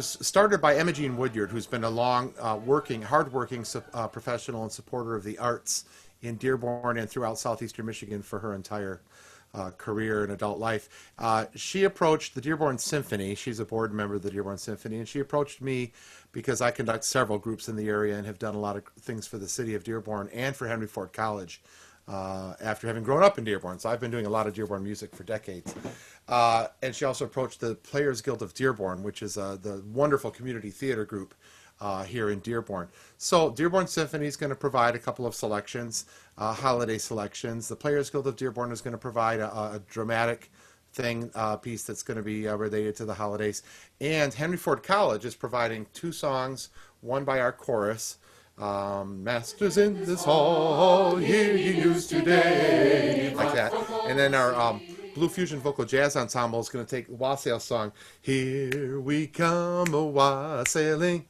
was started by Imogene Woodyard, who's been a long, hardworking professional and supporter of the arts in Dearborn and throughout southeastern Michigan for her entire career and adult life. She approached the Dearborn Symphony. She's a board member of the Dearborn Symphony, and she approached me because I conduct several groups in the area and have done a lot of things for the city of Dearborn and for Henry Ford College after having grown up in Dearborn. So I've been doing a lot of Dearborn music for decades. And she also approached the Players Guild of Dearborn, which is the wonderful community theater group here in Dearborn. So Dearborn Symphony is going to provide a couple of selections, holiday selections. The Players Guild of Dearborn is going to provide a dramatic piece that's going to be related to the holidays. And Henry Ford College is providing 2 songs, one by our chorus, Masters in this hall, hear ye news today, like that. And then our Blue Fusion Vocal Jazz Ensemble is going to take Wassail Song, Here we come a-wassailing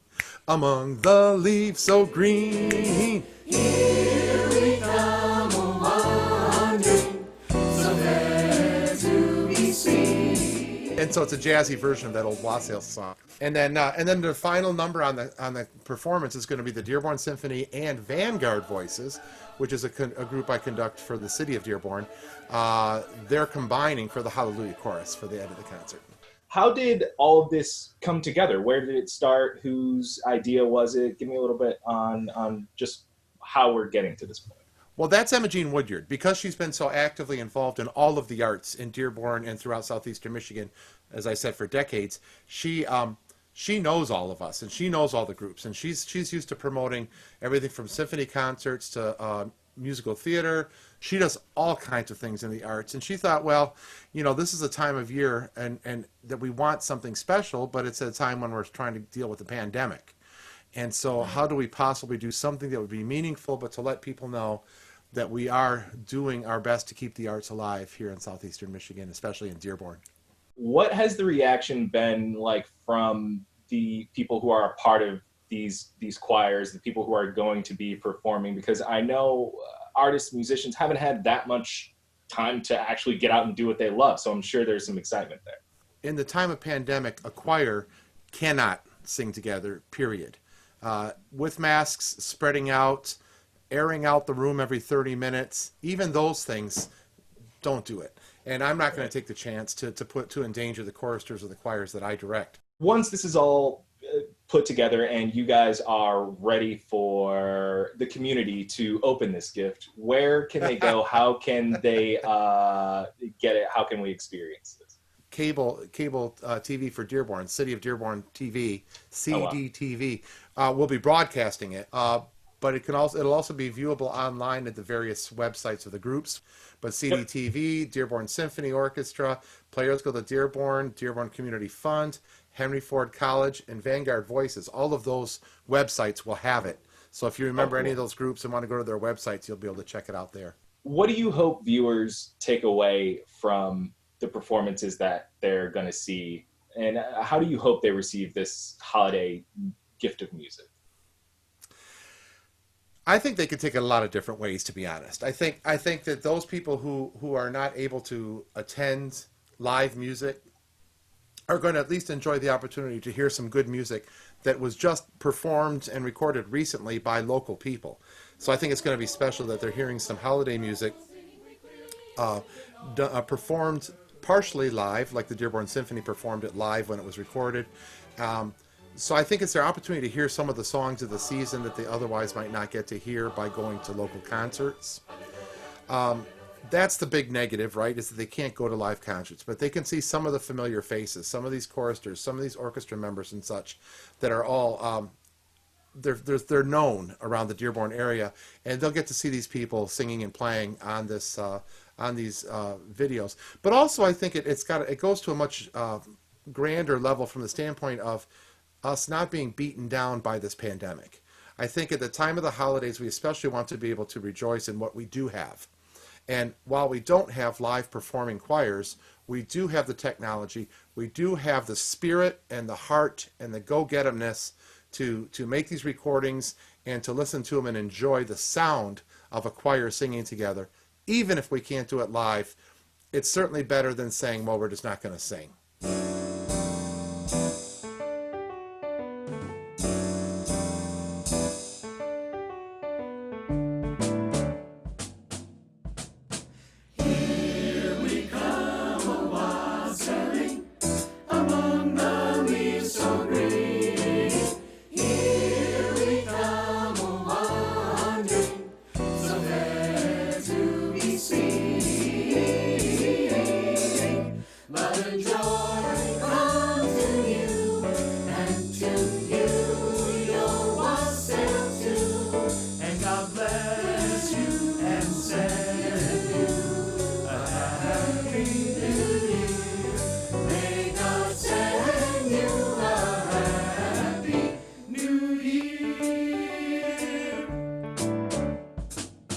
among the leaves so green. Here we come a-wandering, somewhere to be seen. And so it's a jazzy version of that old Wassail Song. And then the final number on the performance is going to be the Dearborn Symphony and Vanguard Voices, which is a group I conduct for the city of Dearborn. They're combining for the Hallelujah Chorus for the end of the concert. How did all of this come together? Where did it start? Whose idea was it? Give me a little bit on just how we're getting to this point. Well, that's Imogene Woodyard. Because she's been so actively involved in all of the arts in Dearborn and throughout southeastern Michigan, as I said, for decades, she knows all of us and she knows all the groups, and she's used to promoting everything from symphony concerts to musical theater. She does all kinds of things in the arts, and she thought, well, this is a time of year and that we want something special, but it's a time when we're trying to deal with the pandemic. And so how do we possibly do something that would be meaningful, but to let people know that we are doing our best to keep the arts alive here in southeastern Michigan, especially in Dearborn. What has the reaction been like from the people who are a part of these choirs, the people who are going to be performing? Because I know artists, musicians haven't had that much time to actually get out and do what they love. So I'm sure there's some excitement there. In the time of pandemic, a choir cannot sing together, period. With masks, spreading out, airing out the room every 30 minutes, even those things, don't do it. And I'm not going to take the chance to endanger the choristers or the choirs that I direct. Once this is all put together and you guys are ready for the community to open this gift, where can they go? How can they get it? How can we experience this? Cable TV for Dearborn, City of Dearborn TV, CDTV, will be broadcasting it. But it'll also be viewable online at the various websites of the groups. But CDTV, Dearborn Symphony Orchestra, Players Guild of Dearborn, Dearborn Community Fund, Henry Ford College, and Vanguard Voices. All of those websites will have it. So if you remember any of those groups and want to go to their websites, you'll be able to check it out there. What do you hope viewers take away from the performances that they're going to see? And how do you hope they receive this holiday gift of music? I think they could take it a lot of different ways, to be honest. I think that those people who are not able to attend live music are going to at least enjoy the opportunity to hear some good music that was just performed and recorded recently by local people. So I think it's going to be special that they're hearing some holiday music performed partially live, like the Dearborn Symphony performed it live when it was recorded. So I think it's their opportunity to hear some of the songs of the season that they otherwise might not get to hear by going to local concerts. That's the big negative, right, is that they can't go to live concerts, but they can see some of the familiar faces, some of these choristers, some of these orchestra members and such that are all, they're known around the Dearborn area, and they'll get to see these people singing and playing on this on these videos. But also I think it goes to a much grander level from the standpoint of us not being beaten down by this pandemic. I think at the time of the holidays, we especially want to be able to rejoice in what we do have. And while we don't have live performing choirs, we do have the technology, we do have the spirit and the heart and the go-get-emness to make these recordings and to listen to them and enjoy the sound of a choir singing together. Even if we can't do it live, it's certainly better than saying, well, we're just not going to sing.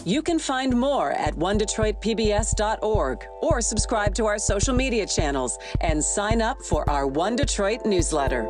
You can find more at onedetroitpbs.org or subscribe to our social media channels and sign up for our One Detroit newsletter.